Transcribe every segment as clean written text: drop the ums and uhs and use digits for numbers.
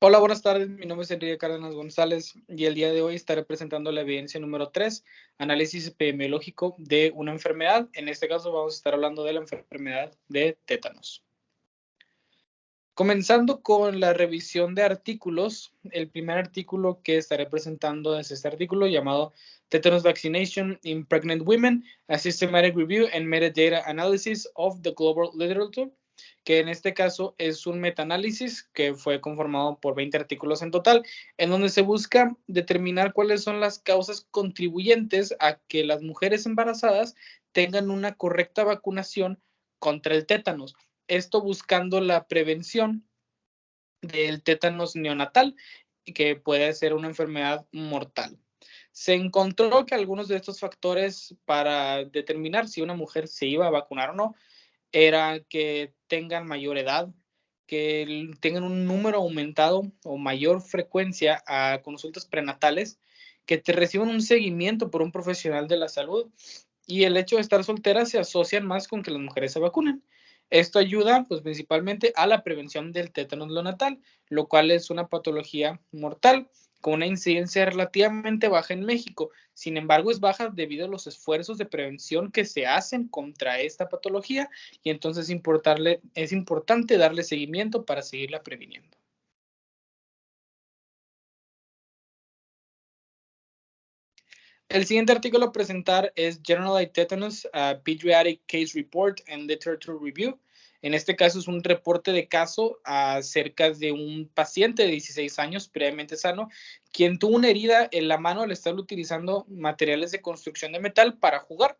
Hola, buenas tardes. Mi nombre es Enrique Cárdenas González y el día de hoy estaré presentando la evidencia número 3, análisis epidemiológico de una enfermedad. En este caso vamos a estar hablando de la enfermedad de tétanos. Comenzando con la revisión de artículos, el primer artículo que estaré presentando es este artículo llamado Tetanus Vaccination in Pregnant Women, a Systematic Review and Metadata Analysis of the Global Literature, que en este caso es un metaanálisis que fue conformado por 20 artículos en total, en donde se busca determinar cuáles son las causas contribuyentes a que las mujeres embarazadas tengan una correcta vacunación contra el tétanos. Esto buscando la prevención del tétanos neonatal, que puede ser una enfermedad mortal. Se encontró que algunos de estos factores para determinar si una mujer se iba a vacunar o no era que tengan mayor edad, que tengan un número aumentado o mayor frecuencia a consultas prenatales, que te reciban un seguimiento por un profesional de la salud, y el hecho de estar soltera se asocian más con que las mujeres se vacunen. Esto ayuda pues principalmente a la prevención del tétanos neonatal, lo cual es una patología mortal con una incidencia relativamente baja en México. Sin embargo, es baja debido a los esfuerzos de prevención que se hacen contra esta patología, y entonces es importante darle seguimiento para seguirla previniendo. El siguiente artículo a presentar es Generalized Tetanus Pediatric Case Report and Literature Review. En este caso es un reporte de caso acerca de un paciente de 16 años previamente sano, quien tuvo una herida en la mano al estar utilizando materiales de construcción de metal para jugar,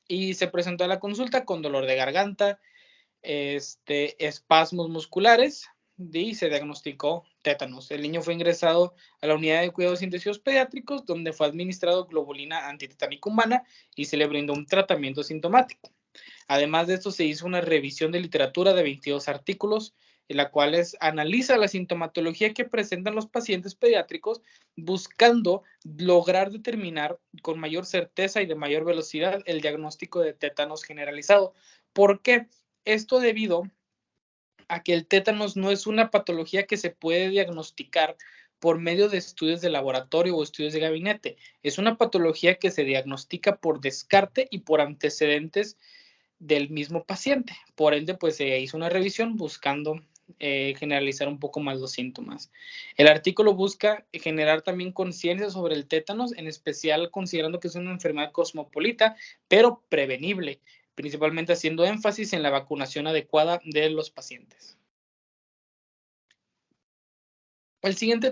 y se presentó a la consulta con dolor de garganta, espasmos musculares, y se diagnosticó tétanos. El niño fue ingresado a la unidad de cuidados intensivos pediátricos, donde fue administrado globulina antitetánica humana y se le brindó un tratamiento sintomático. Además de esto, se hizo una revisión de literatura de 22 artículos, en la cual analiza la sintomatología que presentan los pacientes pediátricos, buscando lograr determinar con mayor certeza y de mayor velocidad el diagnóstico de tétanos generalizado. ¿Por qué? Esto debido a que el tétanos no es una patología que se puede diagnosticar por medio de estudios de laboratorio o estudios de gabinete. Es una patología que se diagnostica por descarte y por antecedentes del mismo paciente. Por ende, pues se hizo una revisión buscando generalizar un poco más los síntomas. El artículo busca generar también conciencia sobre el tétanos, en especial considerando que es una enfermedad cosmopolita, pero prevenible, principalmente haciendo énfasis en la vacunación adecuada de los pacientes. El siguiente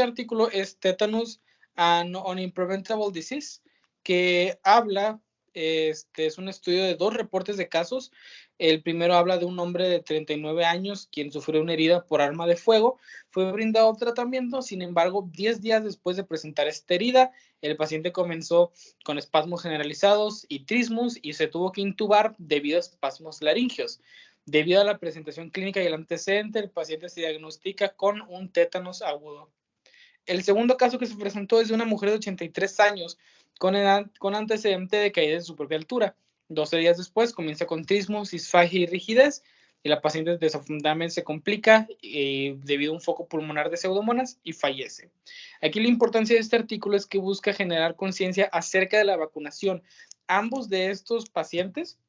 artículo es Tetanus and Unpreventable Disease, que habla, es un estudio de 2 reportes de casos. El primero habla de un hombre de 39 años quien sufrió una herida por arma de fuego. Fue brindado tratamiento, sin embargo, 10 días después de presentar esta herida, el paciente comenzó con espasmos generalizados y trismus y se tuvo que intubar debido a espasmos laringeos. Debido a la presentación clínica y el antecedente, el paciente se diagnostica con un tétanos agudo. El segundo caso que se presentó es de una mujer de 83 años con antecedente de caída de su propia altura. 12 días después comienza con trismus, disfagia y rigidez, y la paciente desafortunadamente se complica debido a un foco pulmonar de pseudomonas y fallece. Aquí la importancia de este artículo es que busca generar conciencia acerca de la vacunación. Ambos de estos pacientes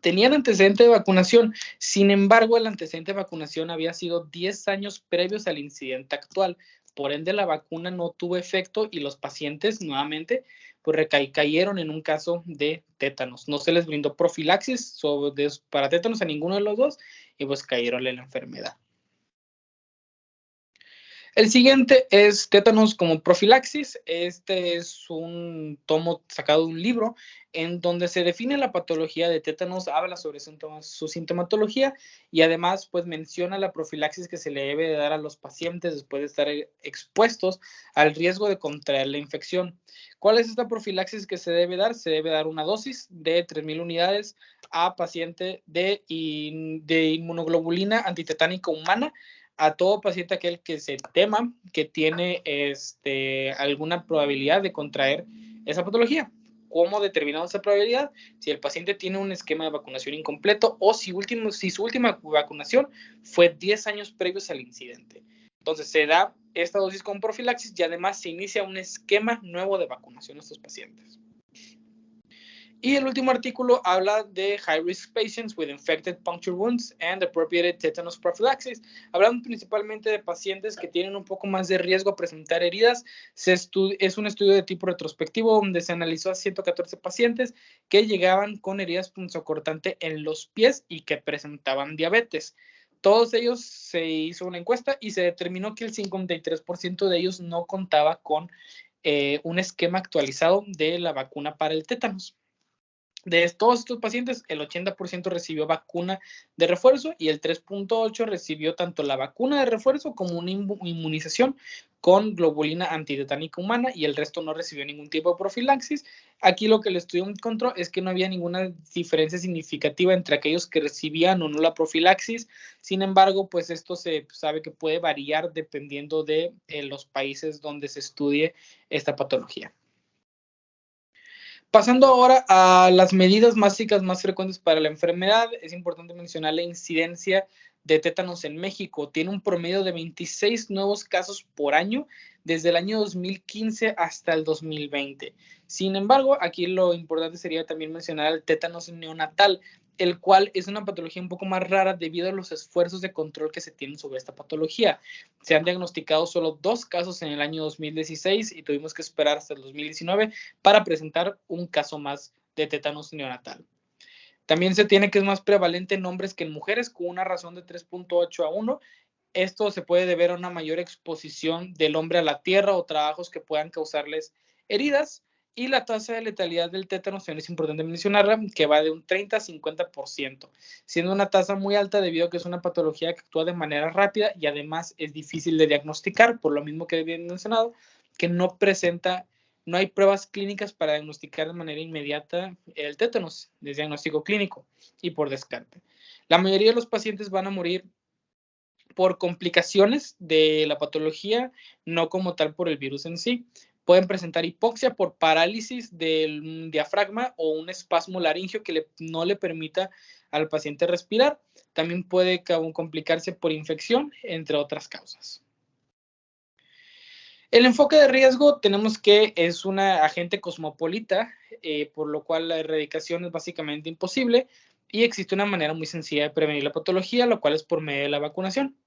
tenían antecedente de vacunación. Sin embargo, el antecedente de vacunación había sido 10 años previos al incidente actual. Por ende, la vacuna no tuvo efecto y los pacientes nuevamente pues cayeron en un caso de tétanos. No se les brindó profilaxis para tétanos a ninguno de los dos y pues cayeron en la enfermedad. El siguiente es tétanos como profilaxis. Este es un tomo sacado de un libro en donde se define la patología de tétanos, habla sobre su sintomatología y además pues menciona la profilaxis que se le debe dar a los pacientes después de estar expuestos al riesgo de contraer la infección. ¿Cuál es esta profilaxis que se debe dar? Se debe dar una dosis de 3,000 unidades a paciente de inmunoglobulina antitetánica humana a todo paciente aquel que se tema que tiene alguna probabilidad de contraer esa patología. cómo determinamos esa probabilidad, si el paciente tiene un esquema de vacunación incompleto o si su última vacunación fue 10 años previos al incidente. Entonces se da esta dosis con profilaxis y además se inicia un esquema nuevo de vacunación a estos pacientes. Y el último artículo habla de high-risk patients with infected puncture wounds and appropriated tetanus prophylaxis. Hablando principalmente de pacientes que tienen un poco más de riesgo a presentar heridas. Es un estudio de tipo retrospectivo donde se analizó a 114 pacientes que llegaban con heridas punzocortante en los pies y que presentaban diabetes. Todos ellos se hizo una encuesta y se determinó que el 53% de ellos no contaba con un esquema actualizado de la vacuna para el tétanos. De todos estos pacientes, el 80% recibió vacuna de refuerzo y el 3.8% recibió tanto la vacuna de refuerzo como una inmunización con globulina antitetánica humana y el resto no recibió ningún tipo de profilaxis. Aquí lo que el estudio encontró es que no había ninguna diferencia significativa entre aquellos que recibían o no la profilaxis. Sin embargo, pues esto se sabe que puede variar dependiendo de los países donde se estudie esta patología. Pasando ahora a las medidas básicas más frecuentes para la enfermedad, es importante mencionar la incidencia de tétanos en México. Tiene un promedio de 26 nuevos casos por año desde el año 2015 hasta el 2020. Sin embargo, aquí lo importante sería también mencionar el tétanos neonatal, el cual es una patología un poco más rara debido a los esfuerzos de control que se tienen sobre esta patología. Se han diagnosticado solo 2 casos en el año 2016 y tuvimos que esperar hasta el 2019 para presentar un caso más de tétanos neonatal. También se tiene que es más prevalente en hombres que en mujeres, con una razón de 3.8 a 1. Esto se puede deber a una mayor exposición del hombre a la tierra o trabajos que puedan causarles heridas. Y la tasa de letalidad del tétanos también es importante mencionarla, que va de un 30 a 50%, siendo una tasa muy alta debido a que es una patología que actúa de manera rápida y además es difícil de diagnosticar, por lo mismo que bien mencionado, que no hay pruebas clínicas para diagnosticar de manera inmediata el tétanos, de diagnóstico clínico y por descarte. La mayoría de los pacientes van a morir por complicaciones de la patología, no como tal por el virus en sí. Pueden presentar hipoxia por parálisis del diafragma o un espasmo laringio que no le permita al paciente respirar. También puede complicarse por infección, entre otras causas. El enfoque de riesgo tenemos que es un agente cosmopolita, por lo cual la erradicación es básicamente imposible y existe una manera muy sencilla de prevenir la patología, lo cual es por medio de la vacunación.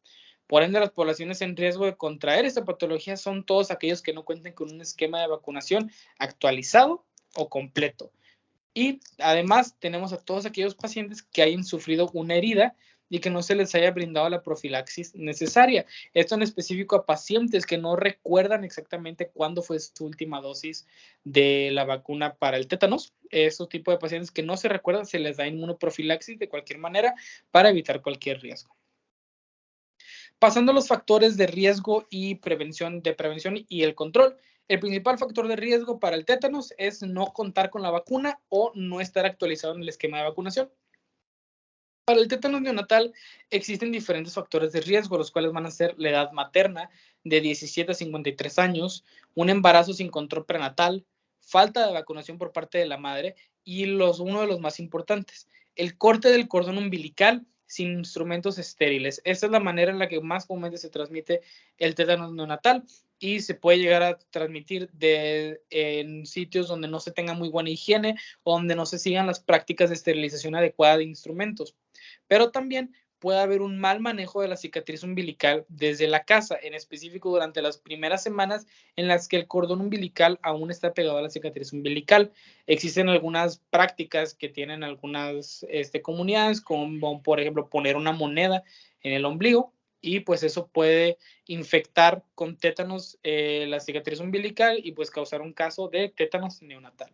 Por ende, las poblaciones en riesgo de contraer esta patología son todos aquellos que no cuenten con un esquema de vacunación actualizado o completo. Y además tenemos a todos aquellos pacientes que hayan sufrido una herida y que no se les haya brindado la profilaxis necesaria. Esto en específico a pacientes que no recuerdan exactamente cuándo fue su última dosis de la vacuna para el tétanos. Esos tipos de pacientes que no se recuerdan, se les da inmunoprofilaxis de cualquier manera para evitar cualquier riesgo. Pasando a los factores de riesgo y prevención y el control. El principal factor de riesgo para el tétanos es no contar con la vacuna o no estar actualizado en el esquema de vacunación. Para el tétanos neonatal existen diferentes factores de riesgo, los cuales van a ser la edad materna de 17 a 53 años, un embarazo sin control prenatal, falta de vacunación por parte de la madre y uno de los más importantes, el corte del cordón umbilical sin instrumentos estériles. Esta es la manera en la que más comúnmente se transmite el tétanos neonatal y se puede llegar a transmitir en sitios donde no se tenga muy buena higiene o donde no se sigan las prácticas de esterilización adecuada de instrumentos. Pero también puede haber un mal manejo de la cicatriz umbilical desde la casa, en específico durante las primeras semanas en las que el cordón umbilical aún está pegado a la cicatriz umbilical. Existen algunas prácticas que tienen algunas comunidades, como por ejemplo poner una moneda en el ombligo, y pues eso puede infectar con tétanos la cicatriz umbilical y pues causar un caso de tétanos neonatal.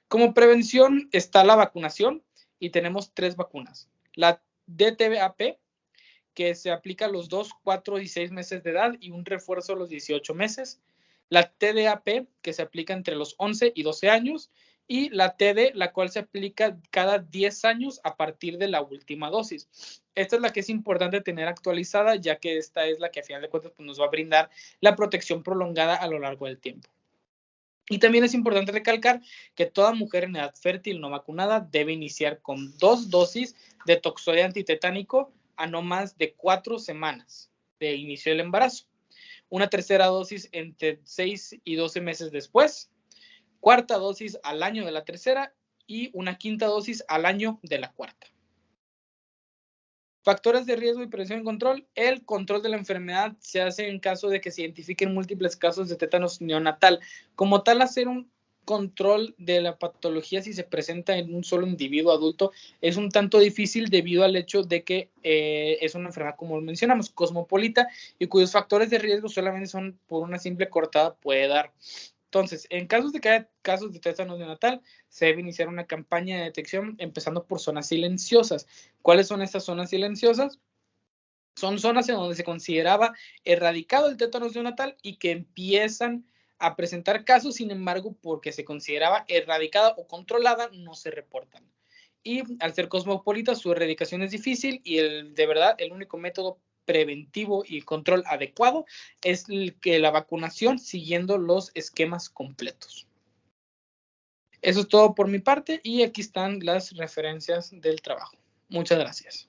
Como prevención está la vacunación y tenemos 3 vacunas. La DTaP, que se aplica a los 2, 4 y 6 meses de edad y un refuerzo a los 18 meses. La TDAP, que se aplica entre los 11 y 12 años. Y la TD, la cual se aplica cada 10 años a partir de la última dosis. Esta es la que es importante tener actualizada, ya que esta es la que a final de cuentas pues, nos va a brindar la protección prolongada a lo largo del tiempo. Y también es importante recalcar que toda mujer en edad fértil no vacunada debe iniciar con 2 dosis de toxoide antitetánico a no más de 4 semanas de inicio del embarazo. Una tercera dosis entre 6 y 12 meses después, cuarta dosis al año de la tercera y una quinta dosis al año de la cuarta. Factores de riesgo y prevención y control. El control de la enfermedad se hace en caso de que se identifiquen múltiples casos de tétanos neonatal. Como tal, hacer un control de la patología si se presenta en un solo individuo adulto es un tanto difícil debido al hecho de que es una enfermedad, como mencionamos, cosmopolita y cuyos factores de riesgo solamente son por una simple cortada puede dar. Entonces, en casos de que haya casos de tétanos neonatal, se debe iniciar una campaña de detección empezando por zonas silenciosas. ¿Cuáles son estas zonas silenciosas? Son zonas en donde se consideraba erradicado el tétanos neonatal y que empiezan a presentar casos, sin embargo, porque se consideraba erradicada o controlada, no se reportan. Y al ser cosmopolita, su erradicación es difícil y de verdad el único método preventivo y control adecuado es que la vacunación siguiendo los esquemas completos. Eso es todo por mi parte y aquí están las referencias del trabajo. Muchas gracias.